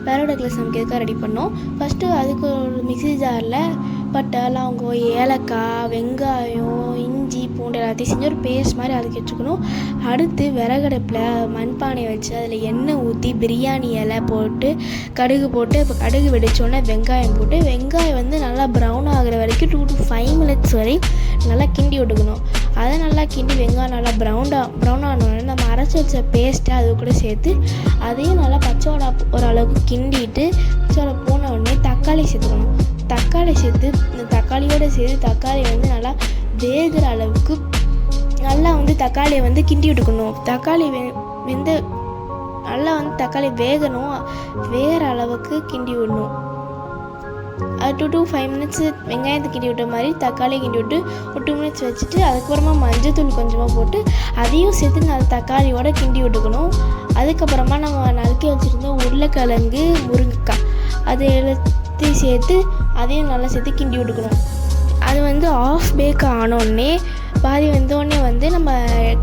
விறகடுக்கில் சமைக்கிறதுக்காக ready பண்ணோம். First அதுக்கு ஒரு மிக்ஸி ஜாரில் பட்டை, லவங்கம், ஏலக்காய், வெங்காயம், இஞ்சி, பூண்டு எல்லாத்தையும் செஞ்சு ஒரு பேஸ்ட் மாதிரி அதுக்கு வச்சுக்கணும். அடுத்து விறகடுப்பில் மண்பானையை வச்சு அதில் எண்ணெய் ஊற்றி பிரியாணி இலை போட்டு கடுகு போட்டு இப்போ கடுகு வெடித்தோடனே வெங்காயம் போட்டு வெங்காயம் வந்து நல்லா ப்ரௌன் ஆகிற வரைக்கும் 2 to 5 minutes வரை நல்லா கிண்டி விட்டுக்கணும். அதை நல்லா கிண்டி வெங்காயம் நல்லா ப்ரௌன் ஆனோடனே நம்ம அரைச்சி வச்ச பேஸ்ட்டை அது கூட சேர்த்து அதையும் நல்லா பச்சை ஓரளவுக்கு கிண்டிட்டு பச்சை போன உடனே தக்காளி சேர்த்துக்கணும். தக்காளி சேர்த்து இந்த தக்காளியோடு சேர்த்து தக்காளி வந்து நல்லா வேகிற அளவுக்கு நல்லா வந்து தக்காளியை வந்து கிண்டி விட்டுக்கணும். தக்காளி வெந்து நல்லா வந்து தக்காளி வேகிற அளவுக்கு கிண்டி விடணும். அது 2 to 5 minutes வெங்காயத்தை கிண்டி விட்ட மாதிரி தக்காளி கிண்டி விட்டு ஒரு 2 minutes வச்சுட்டு அதுக்கப்புறமா மஞ்சத்தூள் கொஞ்சமாக போட்டு அதையும் சேர்த்து நல்லா தக்காளியோடு கிண்டி விட்டுக்கணும். அதுக்கப்புறமா நம்ம நறுக்கி வச்சுருந்த உருளைக்கிழங்கு, முருங்கைக்காய் அதை எல்லாத்தையும் சேர்த்து அதையும் நல்லா சேர்த்து கிண்டி விட்டுக்கணும். அது வந்து ஆஃப் பேக் ஆனோடனே பாதி வெந்தோடனே வந்து நம்ம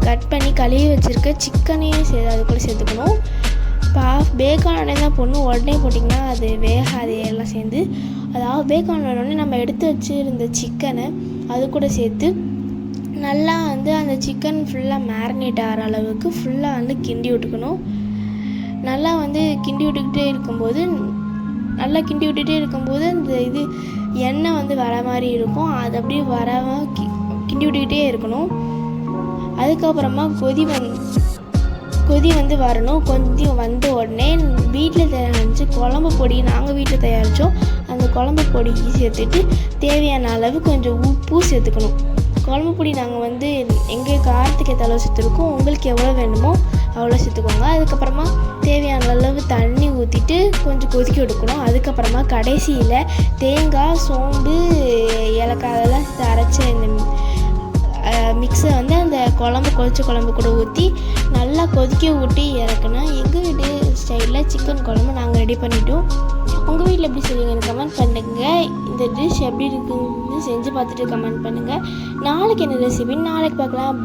கட் பண்ணி கழுவி வச்சுருக்க சிக்கனையும் அது கூட சேர்த்துக்கணும். இப்போ ஆஃப் பேக் ஆனோடனே தான் போடணும். உடனே போட்டிங்கன்னா அது வேகாது எல்லாம் சேர்ந்து. அது ஆஃப் பேக் ஆனோடனே நம்ம எடுத்து வச்சுருந்த சிக்கனை அது கூட சேர்த்து நல்லா வந்து அந்த சிக்கன் ஃபுல்லாக மேரினேட் ஆகிற அளவுக்கு ஃபுல்லாக வந்து கிண்டி விட்டுக்கணும். நல்லா வந்து கிண்டி விட்டுக்கிட்டே இருக்கும்போது அந்த இது எண்ணெய் வந்து வர மாதிரி இருக்கும். அது அப்படியே வராமல் கிண்டி விட்டுக்கிட்டே இருக்கணும். அதுக்கப்புறமா கொதி வந்து வரணும். கொஞ்சம் வந்த உடனே வீட்டில் தயாரித்து குழம்பு பொடி நாங்கள் வீட்டில் தயாரித்தோம். அந்த குழம்பு பொடி சேர்த்துட்டு தேவையான அளவு கொஞ்சம் உப்பு சேர்த்துக்கணும். குழம்பு பொடி நாங்கள் வந்து எங்கள் காரத்துக்கு ஏற்ற அளவு சேர்த்துருக்கோம். உங்களுக்கு எவ்வளோ வேணுமோ அவ்வளோ சேர்த்துக்கோங்க. அதுக்கப்புறமா தேவையான அளவு தண்ணி ஊற்றிட்டு கொஞ்சம் கொதிக்க விட்டுக்கணும். அதுக்கப்புறமா கடைசியில் தேங்காய், சோம்பு, ஏலக்காய் அதெல்லாம் அரைச்ச இந்த மிக்ஸை வந்து அந்த கொதிச்ச குழம்பு கூட ஊற்றி நல்லா கொதிக்க ஊட்டி இறக்கணும். எங்கள் வீட்டு ஸ்டைலில் சிக்கன் குழம்பு நாங்கள் ரெடி பண்ணிட்டோம். உங்கள் வீட்டில் எப்படி செய்வீங்கன்னு கமெண்ட் பண்ணுங்கள். இந்த டிஷ் எப்படி இருக்குன்னு செஞ்சு பார்த்துட்டு கமெண்ட் பண்ணுங்கள். நாளைக்கு என்ன ரெசிபின்னு நாளைக்கு பார்க்கலாம்.